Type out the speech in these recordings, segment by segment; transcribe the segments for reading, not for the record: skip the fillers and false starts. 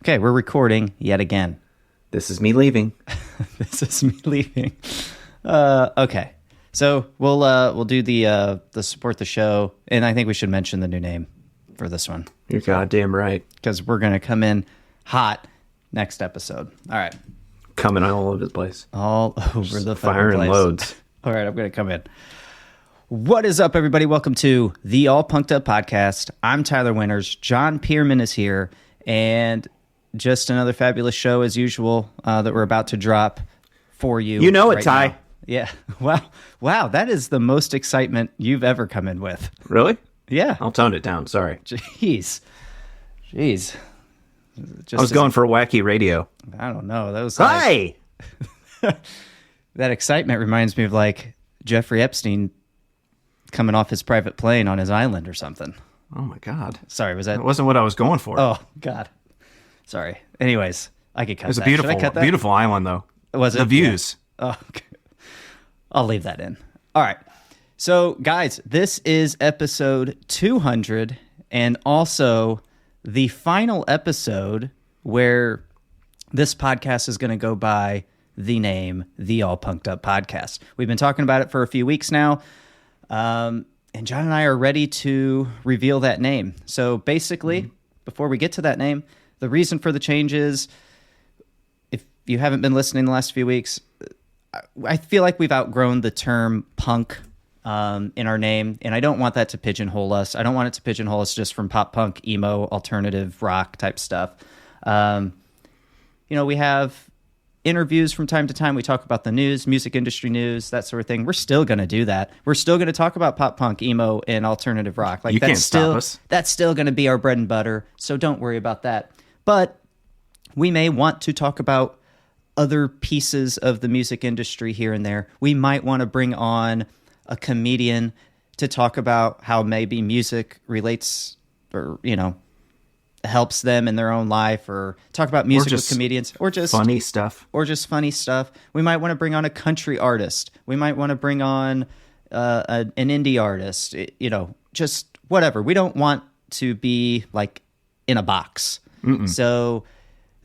Okay, we're recording yet again. This is me leaving. This is me leaving. Okay, so we'll do the support the show, and I think we should mention the new name for this one. You're goddamn right. Because we're gonna come in hot next episode. All right, coming all over the place, all over the firing place. loads. All right, I'm gonna come in. What is up, everybody? Welcome to the All Punked Up Podcast. I'm Tyler Winters. John Pierman is here, and just another fabulous show as usual that we're about to drop for you. You know it, right Ty. now. Yeah. Wow. That is the most excitement you've ever come in with. Really? Yeah. I'll tone it down. Sorry. Jeez. Just I was going for wacky radio. I don't know. That was Hi. That excitement reminds me of like Jeffrey Epstein coming off his private plane on his island or something. Oh my God. Sorry, was that? That wasn't what I was going for. Oh God. Sorry. Anyways, I could cut that. It was a beautiful island, though. Was it? The views. Yeah. Oh, okay. I'll leave that in. All right. So, guys, this is episode 200 and also the final episode where this podcast is going to go by the name The All Punked Up Podcast. We've been talking about it for a few weeks now, and John and I are ready to reveal that name. So, basically, before we get to that name, the reason for the change is, if you haven't been listening the last few weeks, I feel like we've outgrown the term punk in our name, and I don't want that to pigeonhole us. I don't want it to pigeonhole us just from pop punk, emo, alternative rock type stuff. We have interviews from time to time. We talk about the news, music industry news, that sort of thing. We're still going to do that. We're still going to talk about pop punk, emo, and alternative rock. Like, you can't stop us. That's still going to be our bread and butter, so don't worry about that. But we may want to talk about other pieces of the music industry here and there. We might want to bring on a comedian to talk about how maybe music relates or, helps them in their own life, or talk about music with comedians, or just funny stuff. We might want to bring on a country artist. We might want to bring on an indie artist, just whatever. We don't want to be like in a box. Mm-mm. So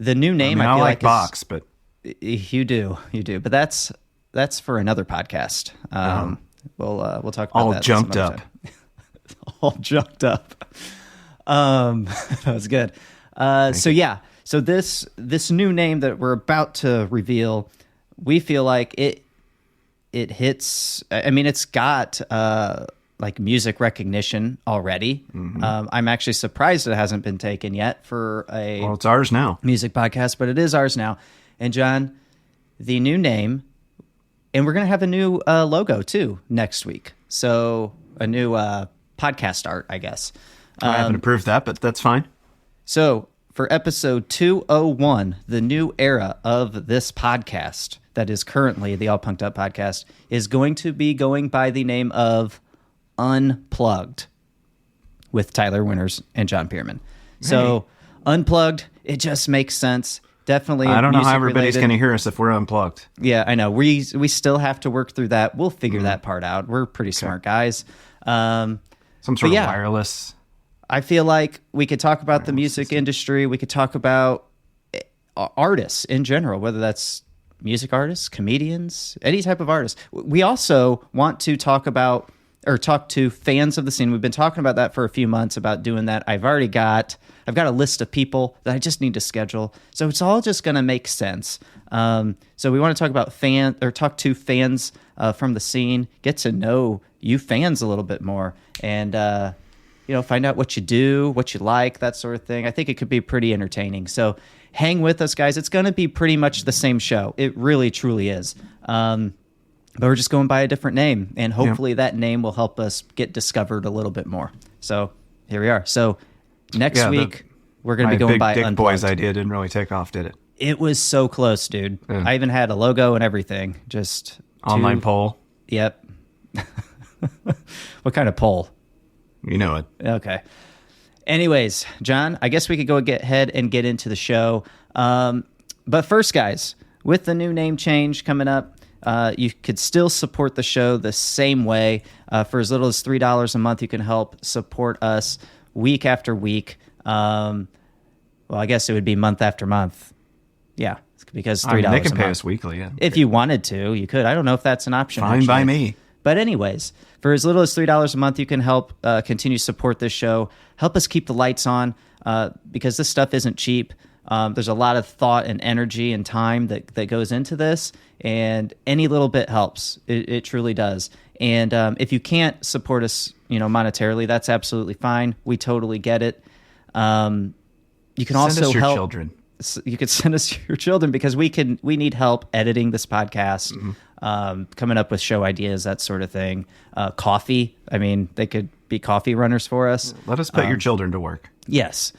the new name, I feel like box, but you do, but that's for another podcast. We'll talk about all that junked up. All junked up. That was good. So this new name that we're about to reveal, we feel like it hits. I mean, it's got like music recognition already. Mm-hmm. I'm actually surprised it hasn't been taken yet for a. Well, it's ours now. Music podcast, but it is ours now. And John, the new name, and we're gonna have a new logo too next week. So a new podcast art, I guess. I haven't approved that, but that's fine. So for episode 201, the new era of this podcast that is currently the All Punked Up Podcast is going to be going by the name of Unplugged with Tyler Winters and John Pierman. So Unplugged, it just makes sense. Definitely. I don't know how everybody's going to hear us if we're unplugged. Yeah, I know. We still have to work through that. We'll figure that part out. We're pretty smart guys. Some sort of wireless. I feel like we could talk about the music industry. We could talk about artists in general, whether that's music artists, comedians, any type of artist. We also want to talk to fans of the scene. We've been talking about that for a few months about doing that. I've got a list of people that I just need to schedule. So it's all just going to make sense. So we want to talk about talk to fans from the scene, get to know you fans a little bit more, and find out what you do, what you like, that sort of thing. I think it could be pretty entertaining. So hang with us, guys. It's going to be pretty much the same show. It really, truly is. But we're just going by a different name, and hopefully that name will help us get discovered a little bit more. So here we are. So next week, we're going to be going by Dick Unplugged. Boys idea didn't really take off, did it? It was so close, dude. Yeah. I even had a logo and everything. Just online poll. Yep. What kind of poll? You know it. Okay. Anyways, John, I guess we could go ahead and get into the show. But first, guys, with the new name change coming up, you could still support the show the same way. For as little as $3 a month, you can help support us week after week. Well, I guess it would be month after month. Yeah, because $3 they can a pay month. us weekly. Yeah, if you wanted to, you could. I don't know if that's an option. Fine by me. But anyways, for as little as $3 a month, you can help continue to support this show. Help us keep the lights on because this stuff isn't cheap. There's a lot of thought and energy and time that goes into this, and any little bit helps. It truly does. And if you can't support us, monetarily, that's absolutely fine. We totally get it. You can also send us your help. Children. You could send us your children because we need help editing this podcast, coming up with show ideas, that sort of thing. Coffee. I mean, they could be coffee runners for us. Let us put your children to work. Yes.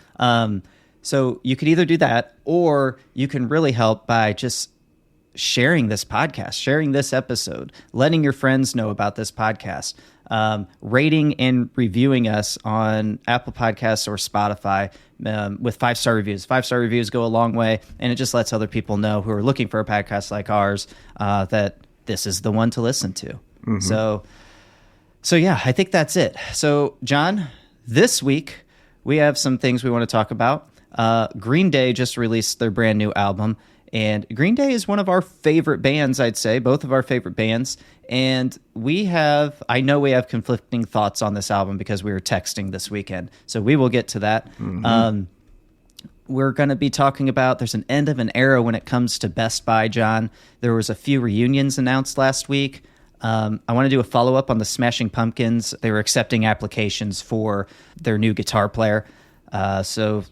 So you could either do that, or you can really help by just sharing this podcast, sharing this episode, letting your friends know about this podcast, rating and reviewing us on Apple Podcasts or Spotify with 5-star reviews. 5-star reviews go a long way, and it just lets other people know who are looking for a podcast like ours that this is the one to listen to. So yeah, I think that's it. So John, this week we have some things we want to talk about. Green Day just released their brand new album, and Green Day is one of our favorite bands, I'd say, both of our favorite bands. And I know we have conflicting thoughts on this album because we were texting this weekend. So we will get to that. We're going to be talking about, there's an end of an era when it comes to Best Buy, John. There was a few reunions announced last week. I want to do a follow-up on the Smashing Pumpkins. They were accepting applications for their new guitar player. So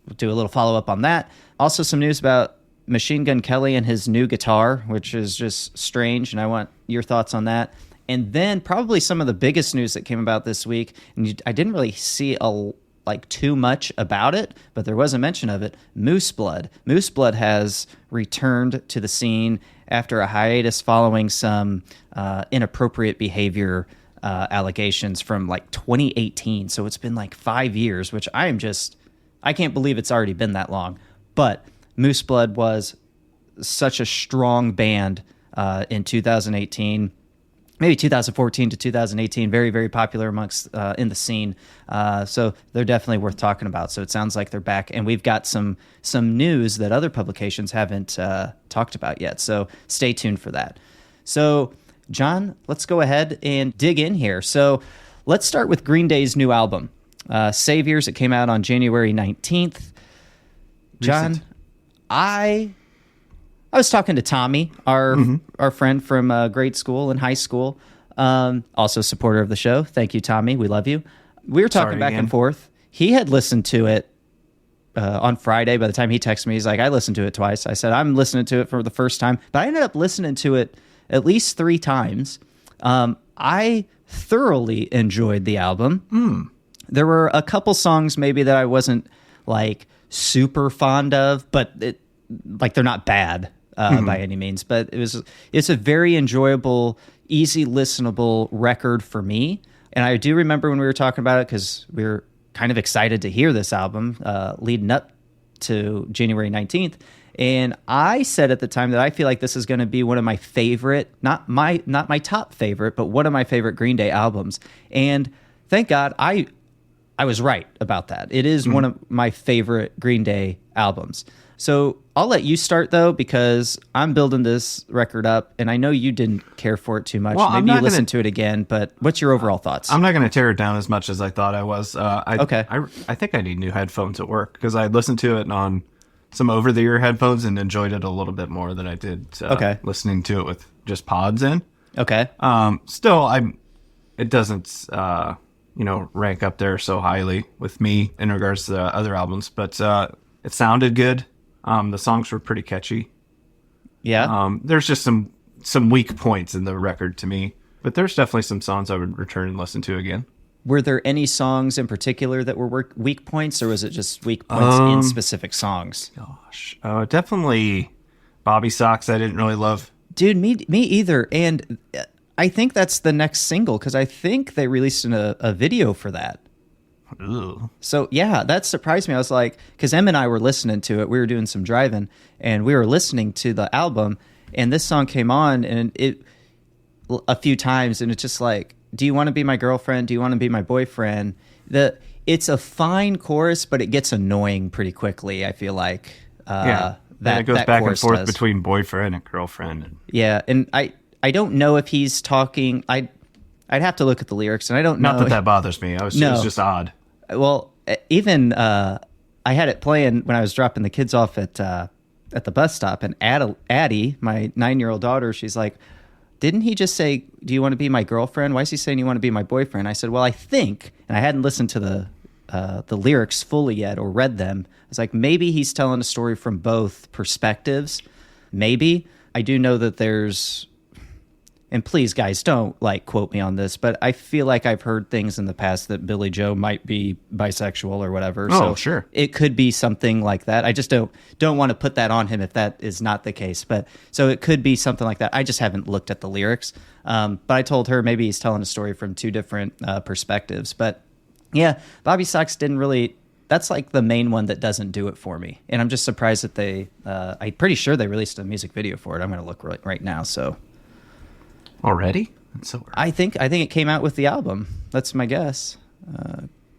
we'll do a little follow-up on that. Also some news about Machine Gun Kelly and his new guitar, which is just strange, and I want your thoughts on that. And then probably some of the biggest news that came about this week, and I didn't really see too much about it, but there was a mention of it. Moose Blood. Moose Blood has returned to the scene after a hiatus following some inappropriate behavior allegations from 2018. So it's been 5 years, which I can't believe it's already been that long. But Moose Blood was such a strong band in 2018, maybe 2014 to 2018, very, very popular amongst in the scene. So they're definitely worth talking about. So it sounds like they're back, and we've got some news that other publications haven't talked about yet. So stay tuned for that. So John, let's go ahead and dig in here. So let's start with Green Day's new album, Saviors. It came out on January 19th. John, Recent. I was talking to Tommy, our friend from grade school and high school, also supporter of the show. Thank you, Tommy. We love you. We were talking back and forth. He had listened to it on Friday. By the time he texted me, he's like, I listened to it twice. I said, I'm listening to it for the first time. But I ended up listening to it at least 3 times. I thoroughly enjoyed the album. There were a couple songs maybe that I wasn't super fond of, but they're not bad by any means. But it's a very enjoyable, easy listenable record for me. And I do remember when we were talking about it, because we were kind of excited to hear this album leading up to January 19th. And I said at the time that I feel like this is going to be one of my favorite, not my top favorite, but one of my favorite Green Day albums. And thank God I was right about that. It is one of my favorite Green Day albums. So I'll let you start, though, because I'm building this record up, and I know you didn't care for it too much. Well, maybe you listen to it again, but what's your overall thoughts? I'm not going to tear it down as much as I thought I was. Okay. I think I need new headphones at work, because I listened to it on some over-the-ear headphones and enjoyed it a little bit more than I did listening to it with just pods in. Okay. Still, it doesn't rank up there so highly with me in regards to other albums, but it sounded good. The songs were pretty catchy. Yeah. There's just some weak points in the record to me, but there's definitely some songs I would return and listen to again. Were there any songs in particular that were weak points, or was it just weak points in specific songs? Gosh, definitely Bobby Socks I didn't really love. Dude, me either. And I think that's the next single, because I think they released a video for that. Ugh. So, yeah, that surprised me. I was like, because Em and I were listening to it. We were doing some driving, and we were listening to the album, and this song came on and it a few times, and it's just like, do you want to be my girlfriend? Do you want to be my boyfriend? it's a fine chorus, but it gets annoying pretty quickly, I feel like. And it goes back and forth between boyfriend and girlfriend. Yeah, and I don't know if he's talking. I'd have to look at the lyrics, and I don't know. Not that bothers me. It was just odd. Well, even I had it playing when I was dropping the kids off at the bus stop, and Addie, my 9-year-old daughter, she's like, "Didn't he just say, 'Do you want to be my girlfriend?' Why is he saying you want to be my boyfriend?" I said, "Well, I think," and I hadn't listened to the lyrics fully yet or read them. I was like, maybe he's telling a story from both perspectives. Maybe. I do know that there's, and please guys, don't like quote me on this, but I feel like I've heard things in the past that Billy Joe might be bisexual or whatever. Oh, so sure. It could be something like that. I just don't want to put that on him if that is not the case. But so it could be something like that. I just haven't looked at the lyrics. But I told her maybe he's telling a story from two different perspectives. But yeah, Bobby Sox didn't really. That's like the main one that doesn't do it for me. And I'm just surprised that they. I'm pretty sure they released a music video for it. I'm going to look right now. So. Already? That's so weird. I think it came out with the album. That's my guess.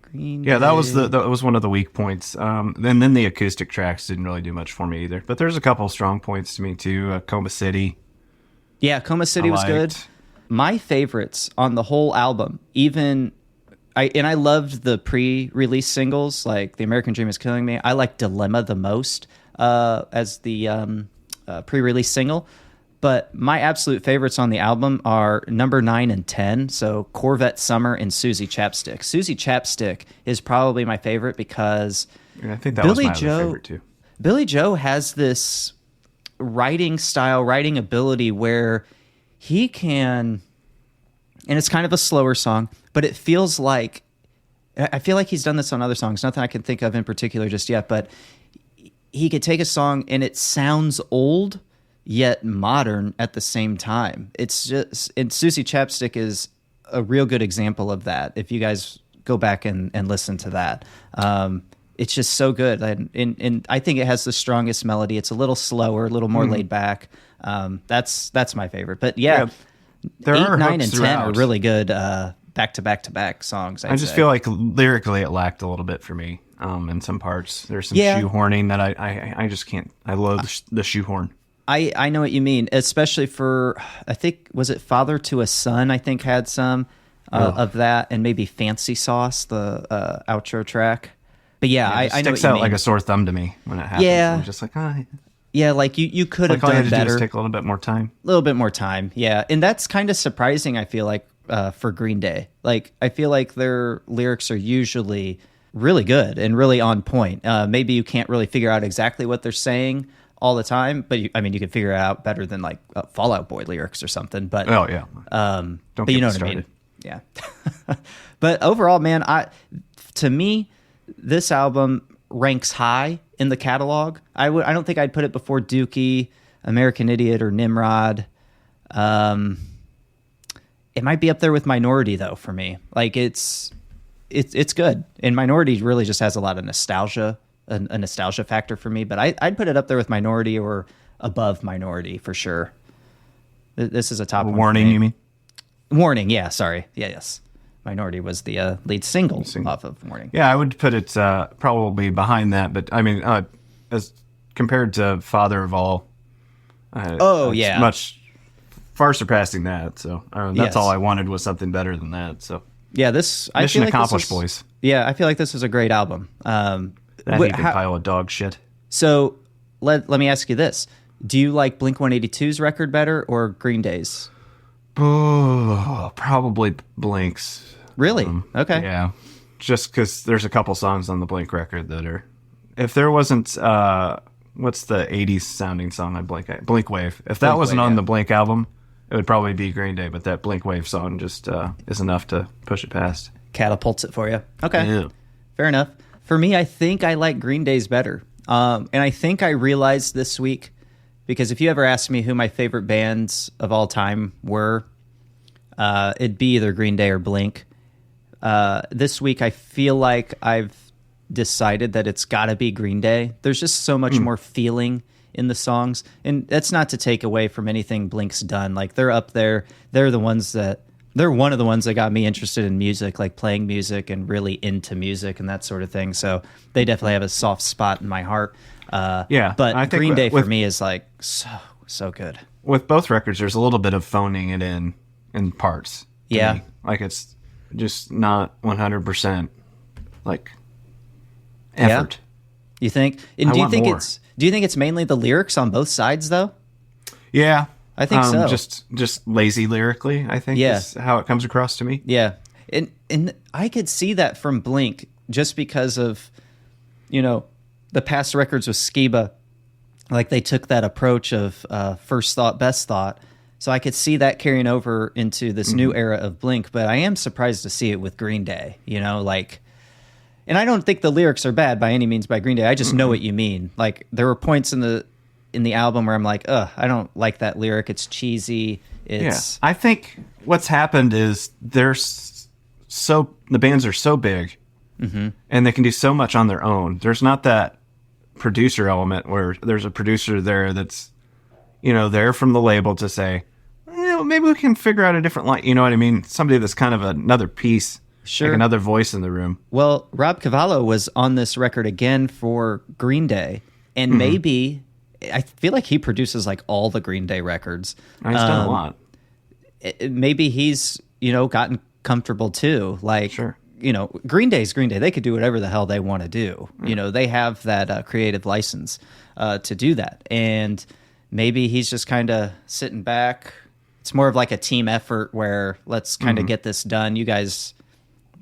Green Yeah, Day. that was one of the weak points. Then the acoustic tracks didn't really do much for me either. But there's a couple strong points to me too. Coma City. Yeah, Coma City was good. My favorites on the whole album, I loved the pre-release singles, like The American Dream Is Killing Me. I like Dilemma the most as the pre-release single. But my absolute favorites on the album are number 9 and 10. So Corvette Summer and Susie Chapstick. Susie Chapstick is probably my favorite because I think that was my other favorite too. Billy Joe has this writing style, writing ability where he can, and it's kind of a slower song, but it feels like, I feel like he's done this on other songs. Nothing I can think of in particular just yet, but he could take a song and it sounds old, yet modern at the same time. It's just, and Susie Chapstick is a real good example of that. If you guys go back and listen to that, it's just so good. And I think it has the strongest melody. It's a little slower, a little more laid back. That's my favorite. But yeah, there 8, are 9, and 10 throughout. are really good back to back to back songs. I just feel like lyrically it lacked a little bit for me in some parts. There's some shoehorning that I just can't. I love the shoehorn. I know what you mean, especially for, I think, was it Father to a Son, I think had some of that, and maybe Fancy Sauce, the outro track. But yeah, I know what you mean. Sticks out like a sore thumb to me when it happens. Yeah. I'm just like, yeah, like you could have all you done had to do better. is take a little bit more time. A little bit more time, yeah. And that's kind of surprising, I feel like, for Green Day. Like, I feel like their lyrics are usually really good and really on point. Maybe you can't really figure out exactly what they're saying all the time, but you can figure it out better than like Fall Out Boy lyrics or something. But oh yeah, but you know what I mean. Yeah. But overall, man, to me, this album ranks high in the catalog. I don't think I'd put it before Dookie, American Idiot, or Nimrod. It might be up there with Minority though for me. Like it's good, and Minority really just has a lot of nostalgia. A nostalgia factor for me, but I'd put it up there with Minority or above Minority for sure. This is a top one. Warning, you mean? Warning, yeah, sorry. Yeah, yes. Minority was the lead single off of Warning. Yeah, I would put it probably behind that, but I mean, as compared to Father of All, yeah. much far surpassing that. So that's all I wanted was something better than that. So yeah, mission accomplished, boys. Yeah, I feel like this is a great album. That heaping pile of dog shit. So let me ask you this: do you like Blink-182's record better or Green Day's? Oh, probably Blink's. Really? Okay. Yeah, just because there's a couple songs on the Blink record that are. If there wasn't, what's the '80s sounding song on Blink? Blink Wave. If that wasn't on the Blink album, it would probably be Green Day. But that Blink Wave song just is enough to push it past. Catapults it for you. Okay. Yeah. Fair enough. For me, I think I like Green Day's better. And I think I realized this week, because if you ever asked me who my favorite bands of all time were, it'd be either Green Day or Blink. This week, I feel like I've decided that it's got to be Green Day. There's just so much more feeling in the songs. And that's not to take away from anything Blink's done. Like, they're up there. They're the ones that they're one of the ones that got me interested in music, like playing music and really into music and that sort of thing. So they definitely have a soft spot in my heart. Yeah, but I think Green Day for me is like so good. With both records, there's a little bit of phoning it in parts. Yeah, me. Like it's just not 100% like effort. Yeah. You think? And do you think it's mainly the lyrics on both sides though? Yeah. I think so. Just lazy lyrically, I think is how it comes across to me. Yeah. And I could see that from Blink just because of, the past records with Skiba. Like they took that approach of first thought, best thought. So I could see that carrying over into this new era of Blink, but I am surprised to see it with Green Day, and I don't think the lyrics are bad by any means by Green Day. I just know what you mean. Like there were points in the album where I'm like, I don't like that lyric. It's cheesy. It's I think what's happened is the bands are so big and they can do so much on their own. There's not that producer element where there's a producer there that's, there from the label to say, maybe we can figure out a different line. You know what I mean? Somebody that's kind of another piece, sure, like another voice in the room. Well, Rob Cavallo was on this record again for Green Day, and maybe I feel like he produces like all the Green Day records. He's done a lot. Maybe he's gotten comfortable too. Like, sure. Green Day's Green Day. They could do whatever the hell they want to do. They have that creative license to do that. And maybe he's just kind of sitting back. It's more of like a team effort where let's kind of get this done. You guys,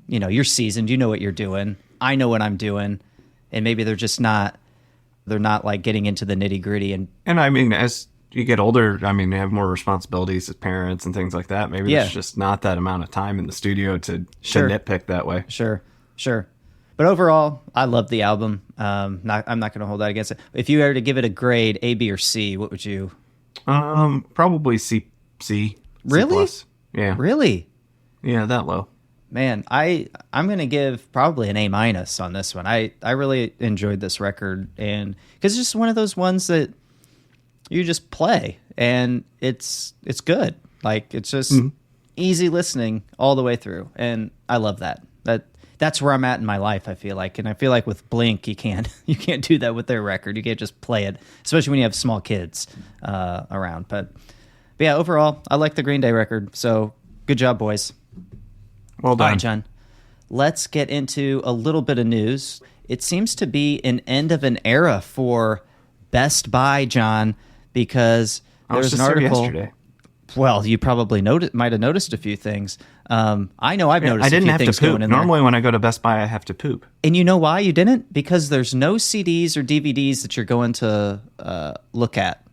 you're seasoned. You know what you're doing. I know what I'm doing. And maybe they're not like getting into the nitty gritty. And I mean, as you get older, I mean, you have more responsibilities as parents and things like that. Maybe there's just not that amount of time in the studio to nitpick that way. Sure. But overall, I love the album. I'm not going to hold that against it. If you were to give it a grade, A, B, or C, what would you? Probably C. Really? C+. Yeah. Really? Yeah, that low. Man, I'm going to give probably an A- on this one. I really enjoyed this record, and because it's just one of those ones that you just play and it's good. Like it's just easy listening all the way through, and I love that. That's where I'm at in my life, I feel like. And I feel like with Blink, you can't do that with their record. You can't just play it, especially when you have small kids around. But yeah, overall, I like the Green Day record. So good job, boys. Well done. All right, John. Let's get into a little bit of news. It seems to be an end of an era for Best Buy, John, because there's an article yesterday. Well, you probably might have noticed a few things. I know I've noticed. I didn't a few have things to poop. going in there. Normally, when I go to Best Buy, I have to poop. And you know why you didn't? Because there's no CDs or DVDs that you're going to look at,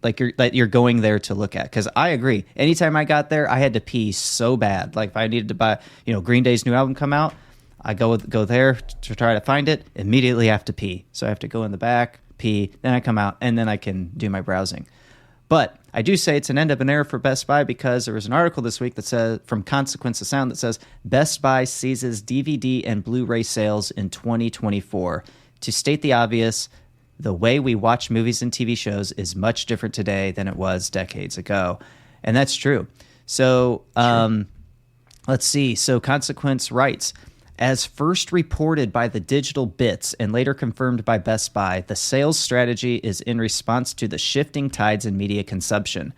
that you're going there to look at. Because I agree. Anytime I got there, I had to pee so bad. Like if I needed to buy, Green Day's new album come out, I go there to try to find it. Immediately have to pee, so I have to go in the back, pee, then I come out, and then I can do my browsing. But I do say it's an end of an era for Best Buy because there was an article this week that says, from Consequence of Sound, that says Best Buy seizes DVD and Blu-ray sales in 2024. To state the obvious, the way we watch movies and TV shows is much different today than it was decades ago. And that's true. So let's see. So Consequence writes, as first reported by the Digital Bits and later confirmed by Best Buy, the sales strategy is in response to the shifting tides in media consumption.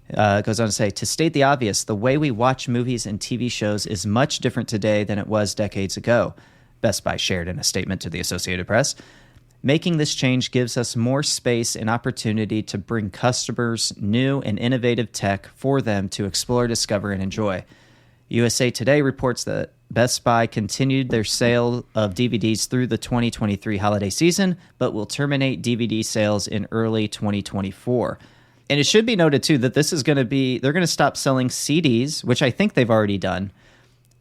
It goes on to say, to state the obvious, the way we watch movies and TV shows is much different today than it was decades ago, Best Buy shared in a statement to the Associated Press. Making this change gives us more space and opportunity to bring customers new and innovative tech for them to explore, discover, and enjoy. USA Today reports that Best Buy continued their sale of DVDs through the 2023 holiday season, but will terminate DVD sales in early 2024. And it should be noted, too, that this is going to be, they're going to stop selling CDs, which I think they've already done,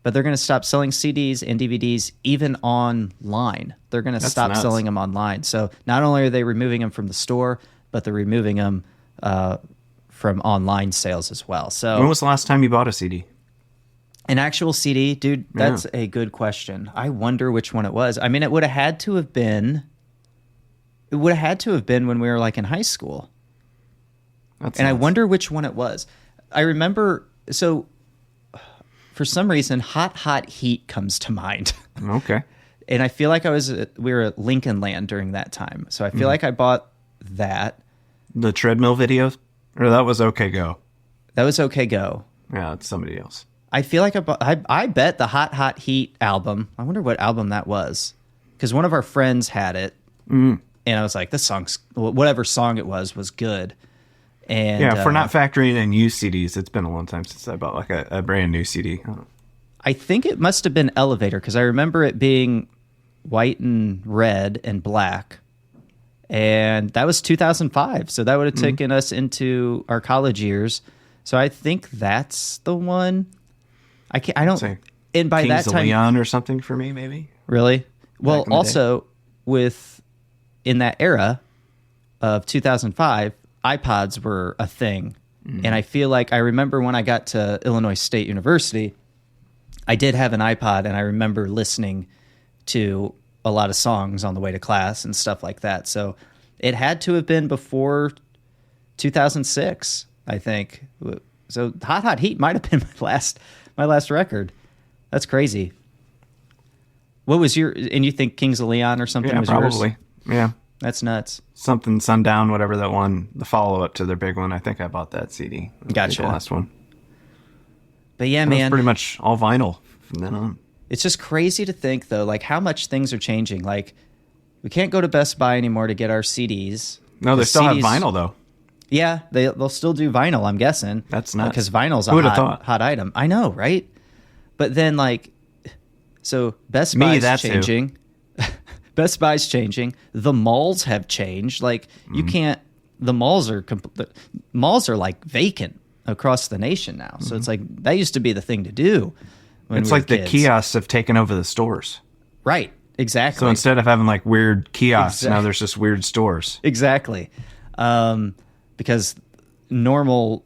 but they're going to stop selling CDs and DVDs even online. They're going to stop selling them online. So not only are they removing them from the store, but they're removing them from online sales as well. So when was the last time you bought a CD? An actual CD, dude, that's a good question. I wonder which one it was. I mean, it would have had to have been when we were like in high school. That's and nuts. I wonder which one it was. I remember, so for some reason, Hot Hot Heat comes to mind. Okay. And I feel like we were at Lincoln Land during that time. So I feel like I bought that. The treadmill videos? Or that was OK Go? That was OK Go. Yeah, it's somebody else. I feel like I bet the Hot Hot Heat album. I wonder what album that was. Because one of our friends had it. And I was like, this song's, whatever song it was good. And yeah, for not factoring in used CDs, it's been a long time since I bought like a brand new CD. I think it must have been Elevator, because I remember it being white and red and black. And that was 2005. So that would have taken us into our college years. So I think that's the one. I don't say and by Kings that time of Leon or something for me, maybe. Really? Well, in the also in that era of 2005, iPods were a thing. And I feel like I remember when I got to Illinois State University, I did have an iPod, and I remember listening to a lot of songs on the way to class and stuff like that. So it had to have been before 2006, I think. So Hot Hot Heat might have been my last record. That's crazy. What was and you think Kings of Leon or something was probably. yours? Yeah. That's nuts. Something Sundown, whatever that one, the follow-up to their big one. I think I bought that CD. Gotcha. The last one. But yeah, It man. was pretty much all vinyl from then on. It's just crazy to think, though, like how much things are changing. Like we can't go to Best Buy anymore to get our CDs. No, they still have vinyl, though. Yeah, they'll still do vinyl, I'm guessing. That's nuts. Because vinyl's Who a would've thought? hot item. I know, right? But then, like, so Best Buy's changing. Best Buy's changing. The malls have changed. Like, you can't... The malls are like vacant across the nation now. So it's like, that used to be the thing to do when It's we were like the kids. kiosks have taken over the stores. Right, exactly. So instead of having like weird kiosks, now there's just weird stores. Exactly. Because normal,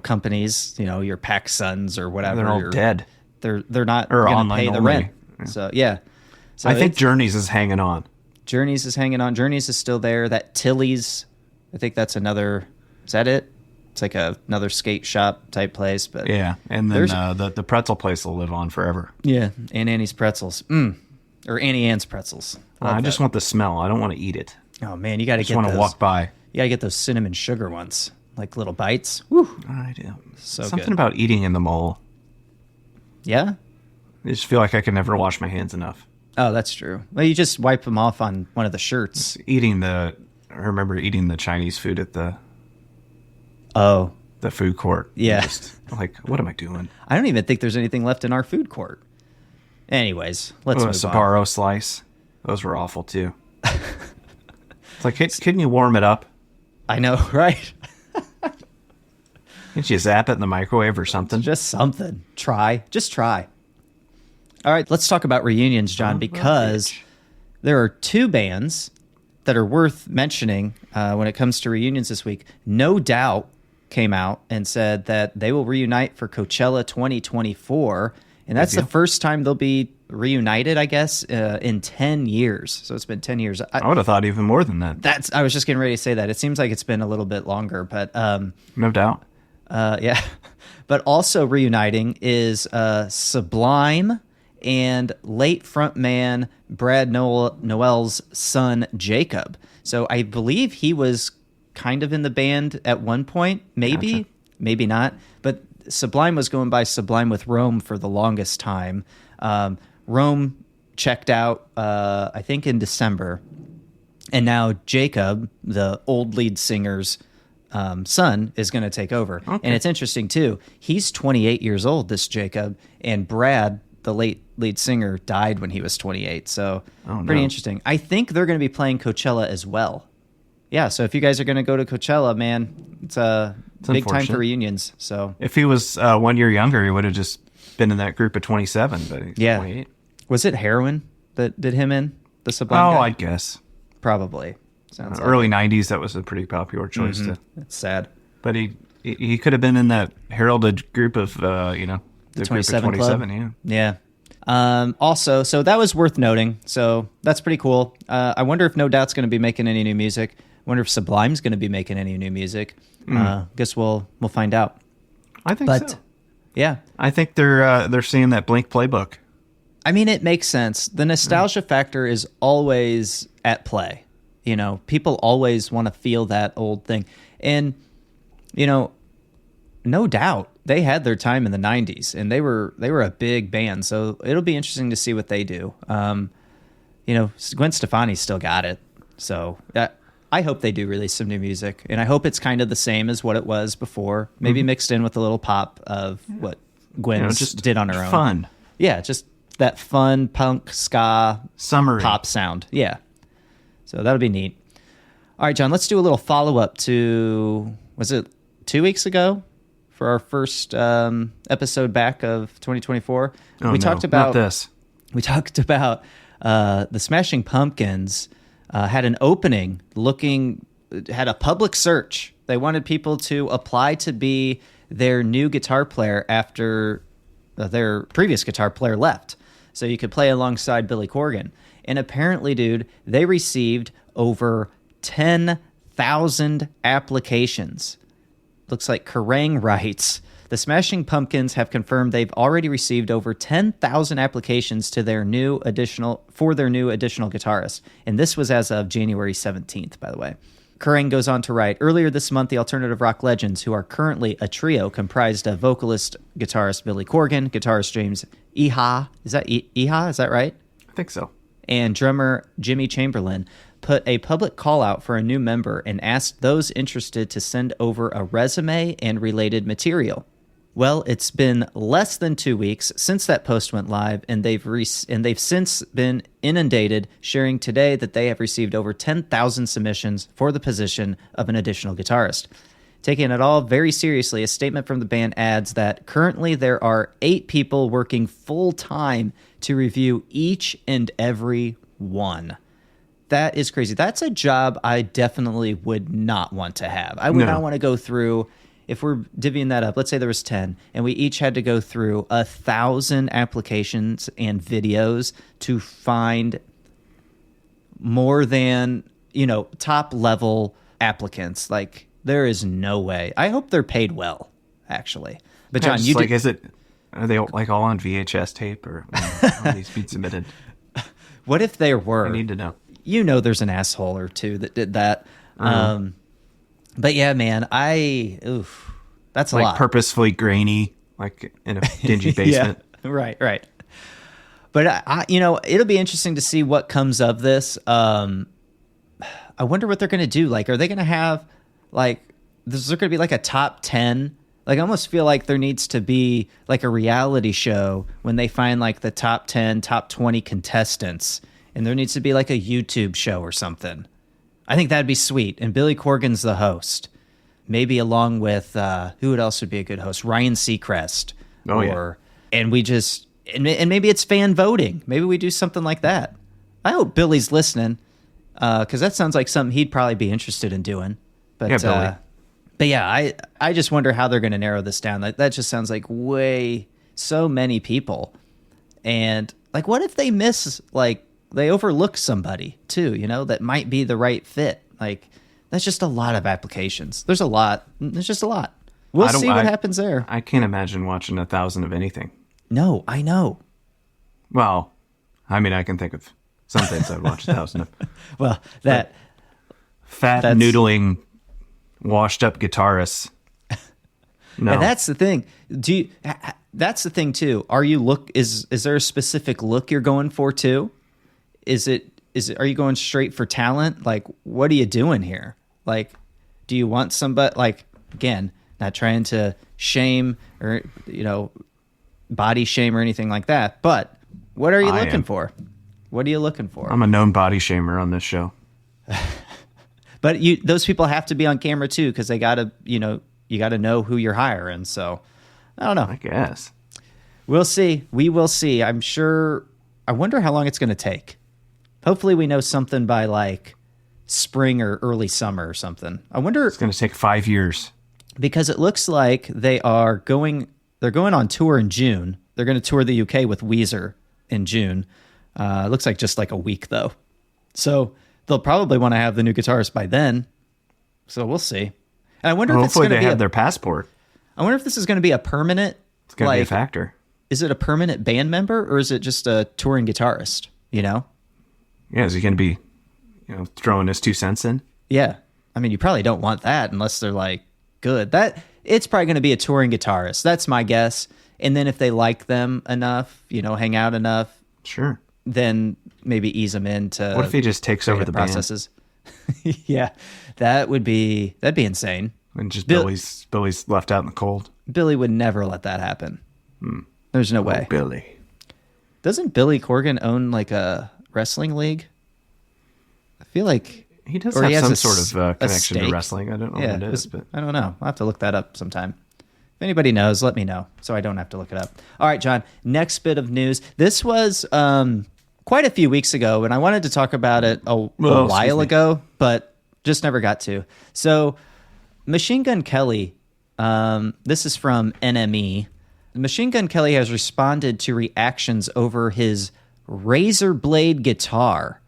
companies, your PacSuns or whatever, They're all dead. They're not Or going to online pay the only. rent. Yeah. So yeah. So I think Journeys is hanging on. Journeys is hanging on. Journeys is still there. That Tilly's, I think that's another. Is that it? It's like another skate shop type place, but Yeah, and then the pretzel place will live on forever. yeah, and Annie's Pretzels, or Annie Ann's Pretzels. I just want the smell. I don't want to eat it. Oh man, you got to I get just want those. to walk by. You got to get those cinnamon sugar ones, like little bites. Woo. I do. So Something good. about eating in the mall. Yeah. I just feel like I can never wash my hands enough. Oh, that's true. Well, you just wipe them off on one of the shirts. I remember eating the Chinese food at the food court. Yeah. Just like, what am I doing? I don't even think there's anything left in our food court. Anyways, let's A move on. Sbarro slice. Those were awful too. It's like, couldn't you warm it up? I know, right? Can't you zap it in the microwave or something? Just something. Just try. All right, let's talk about reunions, John, because there are two bands that are worth mentioning when it comes to reunions this week. No Doubt came out and said that they will reunite for Coachella 2024, and that's the first time they'll be reunited, I guess, in 10 years. So it's been 10 years. I would have thought even more than that. I was just getting ready to say that. It seems like it's been a little bit longer, but No doubt. yeah. But also reuniting is Sublime and late frontman Brad Noel's son Jacob. So I believe he was kind of in the band at one point, maybe, maybe not. But Sublime was going by Sublime with Rome for the longest time. Rome checked out, I think, in December. And now Jacob, the old lead singer's son, is going to take over. Okay. And it's interesting, too. He's 28 years old, this Jacob, and Brad, the late lead singer, died when he was 28. So pretty interesting. I think they're going to be playing Coachella as well. Yeah, so if you guys are going to go to Coachella, man, it's a big time for reunions. So if he was 1 year younger, he would have just been in that group of 27. But he's 28. Was it Heroin that did him in, the Sublime guy? I'd guess. Probably. Sounds like early 90s, that was a pretty popular choice. It's sad. But he could have been in that heralded group of, the 27 group of 27, yeah. Also, so that was worth noting. So that's pretty cool. I wonder if No Doubt's going to be making any new music. I wonder if Sublime's going to be making any new music. Guess we'll find out. I think so. Yeah. I think they're seeing that Blink playbook. I mean, it makes sense. The nostalgia factor is always at play. You know, people always want to feel that old thing. And, you know, no doubt they had their time in the 90s and they were a big band. So it'll be interesting to see what they do. You know, Gwen Stefani's still got it. So I hope they do release some new music. And I hope it's kind of the same as what it was before. Maybe mixed in with a little pop of what Gwen just did on her own. Fun. Yeah, just that fun punk ska summery pop sound. Yeah. So that'll be neat. All right, John, let's do a little follow-up to, was it 2 weeks ago for our first episode back of 2024? We talked about this. We talked about the Smashing Pumpkins had an opening had a public search. They wanted people to apply to be their new guitar player after their previous guitar player left. So you could play alongside Billy Corgan. And apparently, dude, they received over 10,000 applications. Looks like Kerrang writes, the Smashing Pumpkins have confirmed they've already received over 10,000 applications to their new additional guitarist. And this was as of January 17th, by the way. Kerrang goes on to write, earlier this month, the alternative rock legends, who are currently a trio comprised of vocalist, guitarist Billy Corgan, guitarist James Iha, is that right? I think so. And drummer Jimmy Chamberlain, put a public call out for a new member and asked those interested to send over a resume and related material. Well, it's been less than 2 weeks since that post went live, and they've since been inundated, sharing today that they have received over 10,000 submissions for the position of an additional guitarist. Taking it all very seriously, a statement from the band adds that currently there are 8 people working full-time to review each and every one. That is crazy. That's a job I definitely would not want to have. I would not want to go through, if we're divvying that up, let's say there was 10, and we each had to go through 1,000 applications and videos to find more than, top level applicants. Like, there is no way. I hope they're paid well, actually. But John, are they like all on VHS tape, or are these being submitted? What if they were? I need to know. There's an asshole or two that did that. But yeah, man, that's a lot. Like purposefully grainy, like in a dingy basement. Yeah, right. But it'll be interesting to see what comes of this. I wonder what they're going to do. Like, are they going to have is there going to be like a top 10? Like, I almost feel like there needs to be like a reality show when they find like the top 10, top 20 contestants. And there needs to be like a YouTube show or something. I think that'd be sweet. And Billy Corgan's the host. Maybe along with, who else would be a good host? Ryan Seacrest. And we just, and maybe it's fan voting. Maybe we do something like that. I hope Billy's listening, because that sounds like something he'd probably be interested in doing. But, yeah, Billy. But yeah, I just wonder how they're going to narrow this down. That just sounds like so many people. And like, what if they miss, they overlook somebody too, that might be the right fit. Like, that's just a lot of applications. There's just a lot. We'll see what happens there. I can't imagine watching 1,000 of anything. No, I know. Well, I mean, I can think of some things I'd watch 1,000 of. Well, that's noodling, washed up guitarists. No. And that's the thing. That's the thing too. Is there a specific look you're going for too? Are you going straight for talent? Like, what are you doing here? Like, do you want somebody, like, again, not trying to shame or, body shame or anything like that, but what are you looking for? What are you looking for? I'm a known body shamer on this show. But those people have to be on camera too, because they gotta, you gotta know who you're hiring. So I don't know. I guess. We'll see. We will see. I'm sure. I wonder how long it's going to take. Hopefully we know something by like spring or early summer or something. I wonder. It's going to take 5 years. Because it looks like they're going on tour in June. They're going to tour the UK with Weezer in June. It looks like just like a week though. So they'll probably want to have the new guitarist by then. So we'll see. And I wonder if it's going to be have their passport. I wonder if this is going to be a permanent It's going to be a factor. Is it a permanent band member or is it just a touring guitarist? You know? Yeah, is he going to be, throwing his 2 cents in? Yeah. I mean, you probably don't want that unless they're like good. It's probably going to be a touring guitarist. That's my guess. And then if they like them enough, hang out enough, sure, then maybe ease them into. What if he just takes over the processes? Yeah, that'd be insane. And just Billy's left out in the cold. Billy would never let that happen. There's no way. Billy. Doesn't Billy Corgan own like a wrestling league? I feel like he does have some sort of connection to wrestling. I don't know what it is, but I don't know. I'll have to look that up sometime. If anybody knows, let me know so I don't have to look it up. All right, John, next bit of news. This was quite a few weeks ago, and I wanted to talk about it a while ago, but just never got to. So Machine Gun Kelly, this is from NME. Machine Gun Kelly has responded to reactions over his razor blade guitar.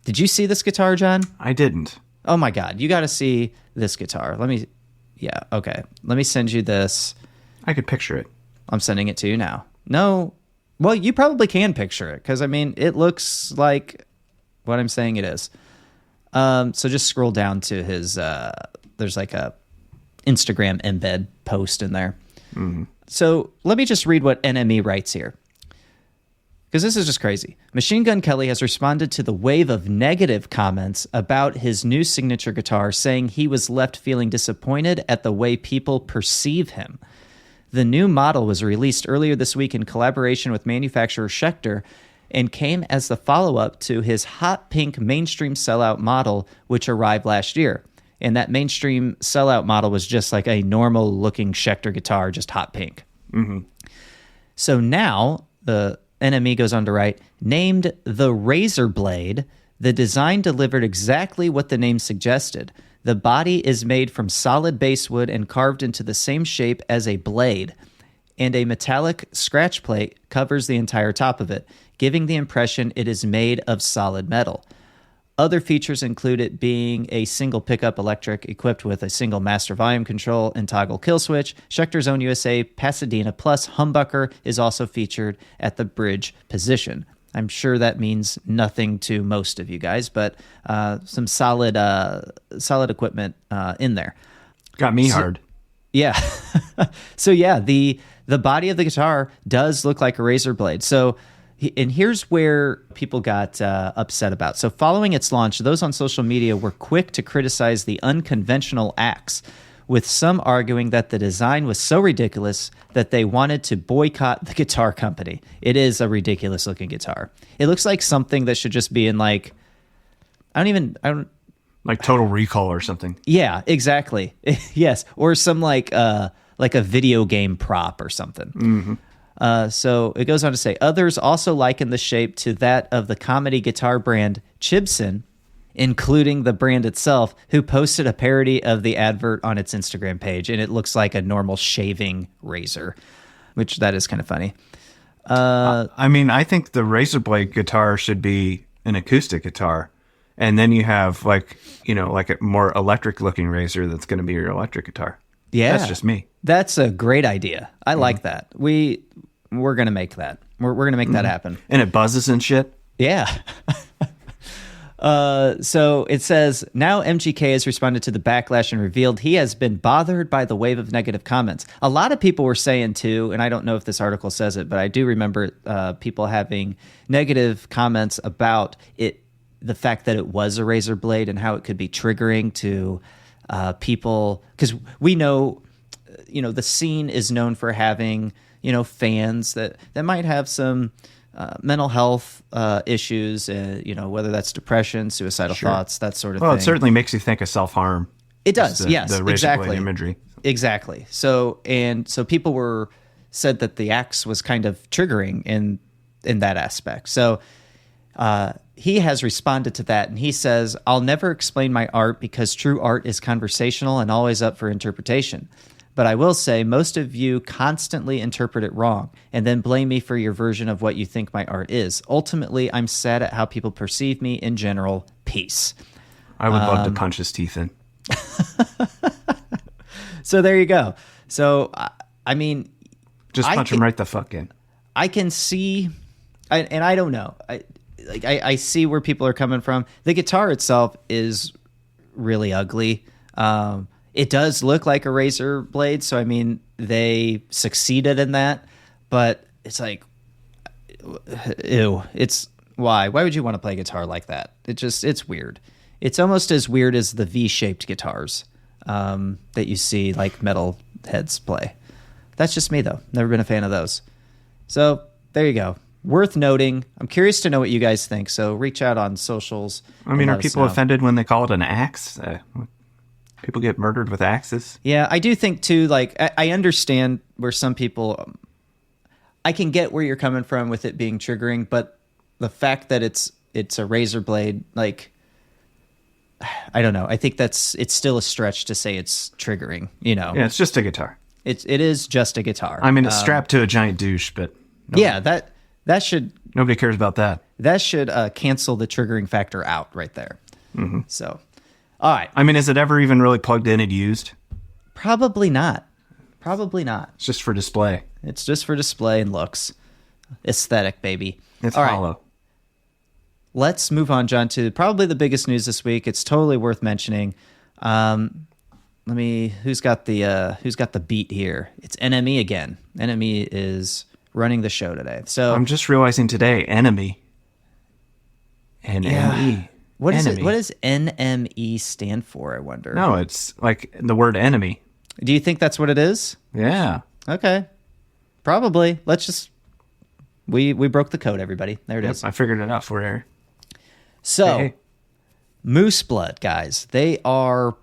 Did you see this guitar, John? I didn't. Oh my God, you got to see this guitar. Let me send you this. I could picture it. I'm sending it to you now. No, well, you probably can picture it because, I mean, it looks like what I'm saying it is. So just scroll down to his, there's like a Instagram embed post in there. Mm-hmm. So let me just read what NME writes here, because this is just crazy. Machine Gun Kelly has responded to the wave of negative comments about his new signature guitar, saying he was left feeling disappointed at the way people perceive him. The new model was released earlier this week in collaboration with manufacturer Schecter and came as the follow-up to his hot pink mainstream sellout model, which arrived last year. And that mainstream sellout model was just like a normal-looking Schecter guitar, just hot pink. Mm-hmm. So now the NME goes on to write, named the Razor Blade, the design delivered exactly what the name suggested. The body is made from solid basswood and carved into the same shape as a blade, and a metallic scratch plate covers the entire top of it, giving the impression it is made of solid metal. Other features include it being a single pickup electric equipped with a single master volume control and toggle kill switch. Schecter's own USA Pasadena Plus humbucker is also featured at the bridge position. I'm sure that means nothing to most of you guys, but some solid equipment in there. Got me hard. Yeah. So yeah, the body of the guitar does look like a razor blade. So, and here's where people got upset about. So following its launch, those on social media were quick to criticize the unconventional acts, with some arguing that the design was so ridiculous that they wanted to boycott the guitar company. It is a ridiculous looking guitar. It looks like something that should just be in like, I don't like Total Recall or something. Yeah, exactly. Yes. Or some like a video game prop or something. Mm-hmm. So it goes on to say, others also liken the shape to that of the comedy guitar brand Chibson, including the brand itself, who posted a parody of the advert on its Instagram page, and it looks like a normal shaving razor, which that is kind of funny. I mean, I think the razor blade guitar should be an acoustic guitar, and then you have like a more electric looking razor that's going to be your electric guitar. Yeah, that's just me. That's a great idea. I like that. We're gonna make that. We're gonna make that happen. And it buzzes and shit. Yeah. So it says, now MGK has responded to the backlash and revealed he has been bothered by the wave of negative comments. A lot of people were saying too, and I don't know if this article says it, but I do remember people having negative comments about it, the fact that it was a razor blade and how it could be triggering to people, because we know, the scene is known for having, fans that might have some mental health issues, whether that's depression, suicidal thoughts, that sort of thing. Well, it certainly makes you think of self-harm. It does, yes, the razor exactly. blade imagery. Exactly. So people said that the axe was kind of triggering in that aspect. So he has responded to that, and he says, I'll never explain my art because true art is conversational and always up for interpretation. But I will say most of you constantly interpret it wrong and then blame me for your version of what you think my art is. Ultimately, I'm sad at how people perceive me in general. Peace. I would love to punch his teeth in. So there you go. So, I mean, Just punch him right the fuck in. I can see, and I don't know. I see where people are coming from. The guitar itself is really ugly. It does look like a razor blade, so I mean they succeeded in that, but it's like, ew. It's why would you want to play guitar like that? It's weird. It's almost as weird as the V-shaped guitars that you see like metal heads play. That's just me though. Never been a fan of those. So there you go. Worth noting. I'm curious to know what you guys think. So reach out on socials. I mean, are people offended when they call it an axe? People get murdered with axes. Yeah, I do think too. Like, I understand where some people. I can get where you're coming from with it being triggering, but the fact that it's a razor blade, like, I don't know. I think it's still a stretch to say it's triggering. You know. Yeah, it's just a guitar. It is just a guitar. I mean, it's strapped to a giant douche, but yeah, that should. Nobody cares about that. That should cancel the triggering factor out right there. Mm-hmm. So, all right. I mean, is it ever even really plugged in and used? Probably not. Probably not. It's just for display. It's just for display and looks. Aesthetic, baby. It's all hollow. Right. Let's move on, John, to probably the biggest news this week. It's totally worth mentioning. Who's got the beat here? It's NME again. NME is running the show today. So I'm just realizing today, enemy. NME. What does NME stand for, I wonder? No, it's like the word enemy. Do you think that's what it is? Yeah. Okay. Probably. Let's just we broke the code, everybody. There it is. I figured it out for you. So hey. Moose Blood, guys. They are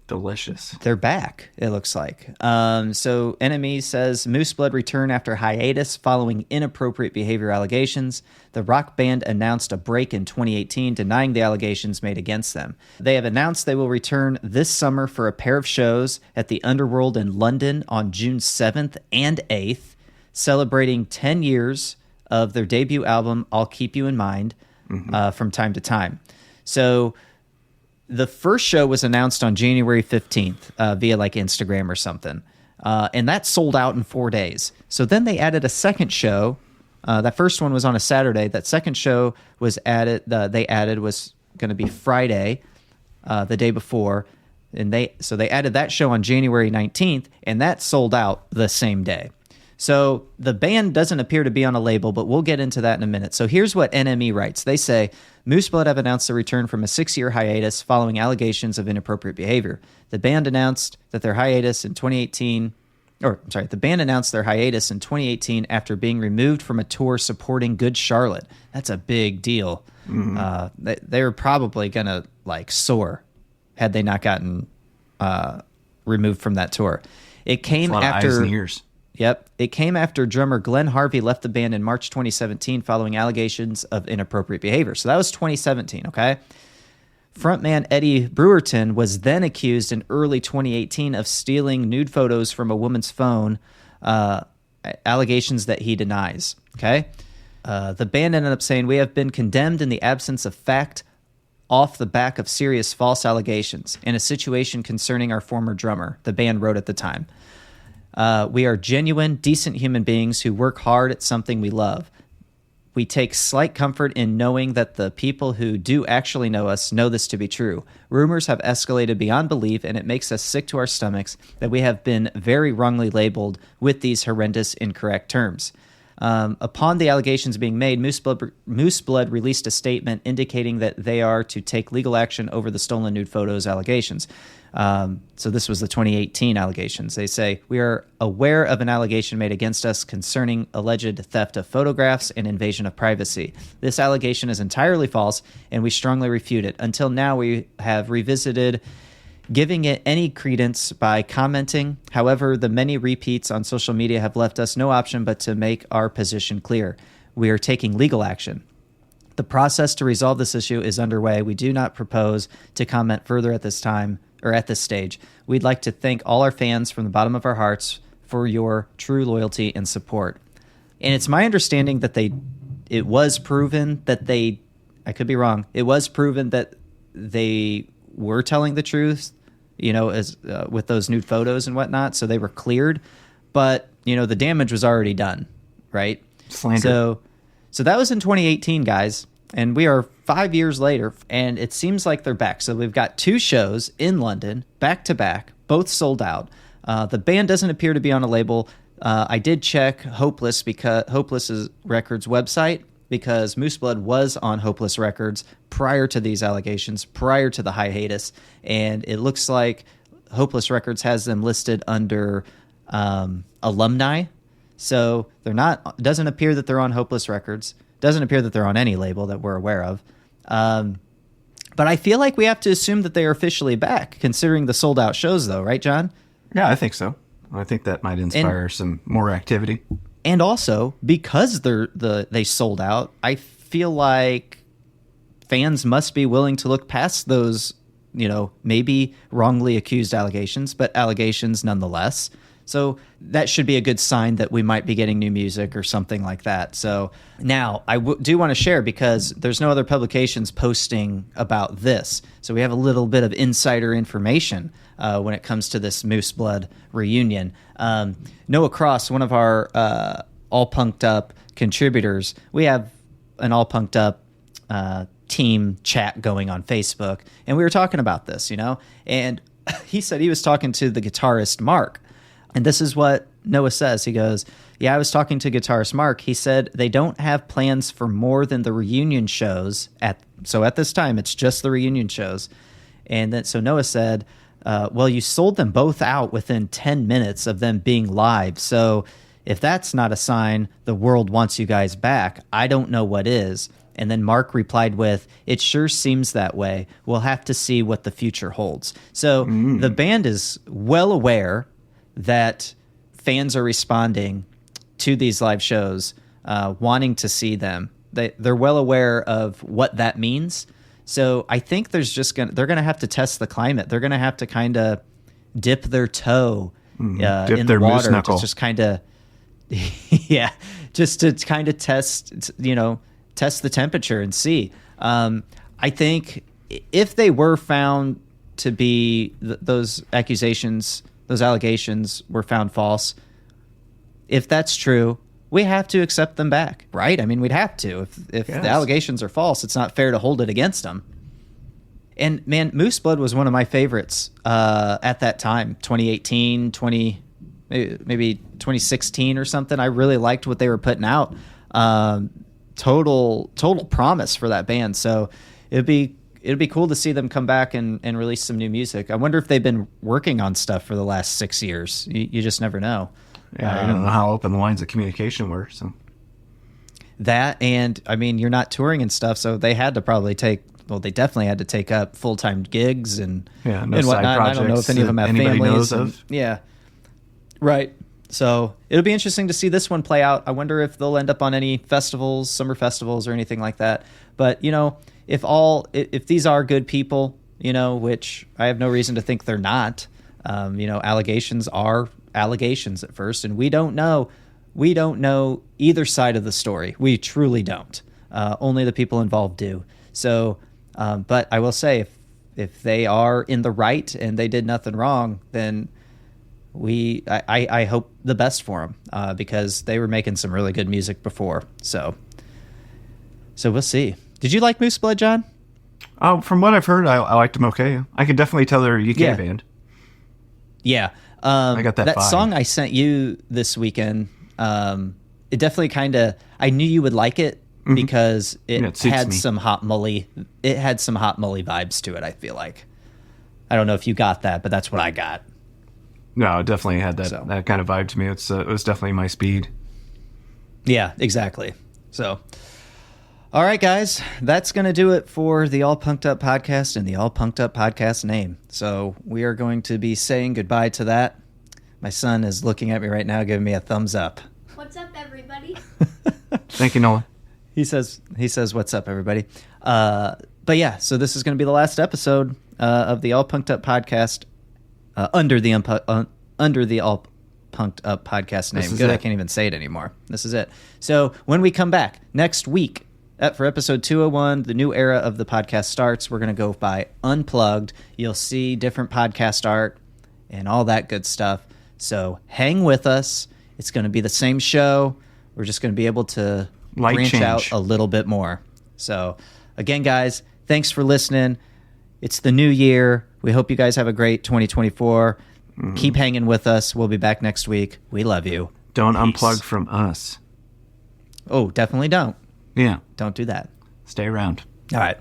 delicious. They're back, it looks like. So NME says Moose Blood return after hiatus following inappropriate behavior allegations. The rock band announced a break in 2018, denying the allegations made against them. They have announced they will return this summer for a pair of shows at the Underworld in London on June 7th and 8th, celebrating 10 years of their debut album, I'll Keep You in Mind, from time to time. So the first show was announced on January 15th via like Instagram or something. And that sold out in 4 days. So then they added a second show. That first one was on a Saturday. That second show was was going to be Friday, the day before. And they added that show on January 19th, and that sold out the same day. So the band doesn't appear to be on a label, but we'll get into that in a minute. So here's what NME writes. They say, Moose Blood have announced a return from a 6-year hiatus following allegations of inappropriate behavior. The band announced their hiatus in 2018 after being removed from a tour supporting Good Charlotte. That's a big deal. Mm-hmm. They're probably going to like soar had they not gotten removed from that tour. It came after eyes and ears. Yep. It came after drummer Glenn Harvey left the band in March 2017 following allegations of inappropriate behavior. So that was 2017, okay? Frontman Eddie Brewerton was then accused in early 2018 of stealing nude photos from a woman's phone, allegations that he denies, okay? The band ended up saying, we have been condemned in the absence of fact off the back of serious false allegations in a situation concerning our former drummer, the band wrote at the time. We are genuine, decent human beings who work hard at something we love. We take slight comfort in knowing that the people who do actually know us know this to be true. Rumors have escalated beyond belief, and it makes us sick to our stomachs that we have been very wrongly labeled with these horrendous, incorrect terms. Upon the allegations being made, Moose Blood released a statement indicating that they are to take legal action over the stolen nude photos allegations. So this was the 2018 allegations. They say, we are aware of an allegation made against us concerning alleged theft of photographs and invasion of privacy. This allegation is entirely false, and we strongly refute it. Until now, we have revisited giving it any credence by commenting. However, the many repeats on social media have left us no option but to make our position clear. We are taking legal action. The process to resolve this issue is underway. We do not propose to comment further at this time or at this stage. We'd like to thank all our fans from the bottom of our hearts for your true loyalty and support. And it's my understanding that it was proven that I could be wrong. It was proven that they were telling the truth, as with those nude photos and whatnot. So they were cleared. But, the damage was already done, right? Slander. So that was in 2018, guys, and we are 5 years later, and it seems like they're back. So we've got 2 shows in London, back to back, both sold out. The band doesn't appear to be on a label. I did check Hopeless Records website, because Moose Blood was on Hopeless Records prior to these allegations, prior to the hiatus, and it looks like Hopeless Records has them listed under alumni. So they're not. Doesn't appear that they're on Hopeless Records. Doesn't appear that they're on any label that we're aware of. But I feel like we have to assume that they are officially back, considering the sold out shows, though, right, John? Yeah, I think so. I think that might inspire some more activity. And also, because they sold out, I feel like fans must be willing to look past those, maybe wrongly accused allegations, but allegations nonetheless. So that should be a good sign that we might be getting new music or something like that. So now I do want to share, because there's no other publications posting about this. So we have a little bit of insider information when it comes to this Moose Blood reunion. Noah Cross, one of our All Punked Up contributors, we have an All Punked Up team chat going on Facebook, and we were talking about this, and he said he was talking to the guitarist Mark. And this is what Noah says. He goes, yeah, I was talking to guitarist Mark. He said they don't have plans for more than the reunion shows. So at this time, it's just the reunion shows. And then so Noah said, well, you sold them both out within 10 minutes of them being live. So if that's not a sign the world wants you guys back, I don't know what is. And then Mark replied with, it sure seems that way. We'll have to see what the future holds. So the band is well aware that fans are responding to these live shows, wanting to see them. They're well aware of what that means. So I think they're going to have to test the climate. They're going to have to kind of dip their toe in the water to just kind of, just to kind of test the temperature and see. I think if they were found to be those allegations were found false, if that's true, we have to accept them back, right? I mean, we'd have to. If the allegations are false, it's not fair to hold it against them. And man, Moose Blood was one of my favorites at that time, 2018, maybe 2016 or something. I really liked what they were putting out. Total promise for that band. So it'd be cool to see them come back and release some new music. I wonder if they've been working on stuff for the last 6 years. You just never know. Yeah, I don't know how open the lines of communication were. So that, and I mean, you're not touring and stuff, so they had to probably they definitely had to take up full-time gigs and side whatnot. projects. I don't know if any of them have anybody families. Knows of. Yeah, right. So it'll be interesting to see this one play out. I wonder if they'll end up on any festivals, summer festivals, or anything like that. But if these are good people, which I have no reason to think they're not, allegations are allegations at first, and we don't know either side of the story. We truly don't. Only the people involved do. So, but I will say, if they are in the right and they did nothing wrong, then I hope the best for them, because they were making some really good music before. So we'll see. Did you like Moose Blood, John? From what I've heard, I liked them okay. I could definitely tell they're a UK band. Yeah. I got that vibe. Song I sent you this weekend, it definitely I knew you would like it because it had some hot mully. It had some hot mully vibes to it, I feel like. I don't know if you got that, but that's what I got. No, it definitely had that kind of vibe to me. It was definitely my speed. Yeah, exactly. So, all right, guys, that's going to do it for the All Punked Up podcast and the All Punked Up podcast name. So we are going to be saying goodbye to that. My son is looking at me right now, giving me a thumbs up. What's up, everybody? Thank you, Noah. He says, "What's up, everybody?" But yeah, so this is going to be the last episode of the All Punked Up podcast under the All Punked Up podcast name. Good, I can't even say it anymore. This is it. So when we come back next week for episode 201, the new era of the podcast starts. We're going to go by Unplugged. You'll see different podcast art and all that good stuff. So hang with us, It's going to be the same show. We're just going to be able to branch out a little bit more. So, again, guys, thanks for listening. It's the new year. We hope you guys have a great 2024. Keep hanging with us. We'll be back next week. We love you. Don't unplug from us. Oh, definitely don't. Yeah. Don't do that. Stay around. All right.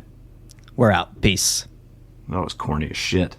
We're out. Peace. That was corny as shit.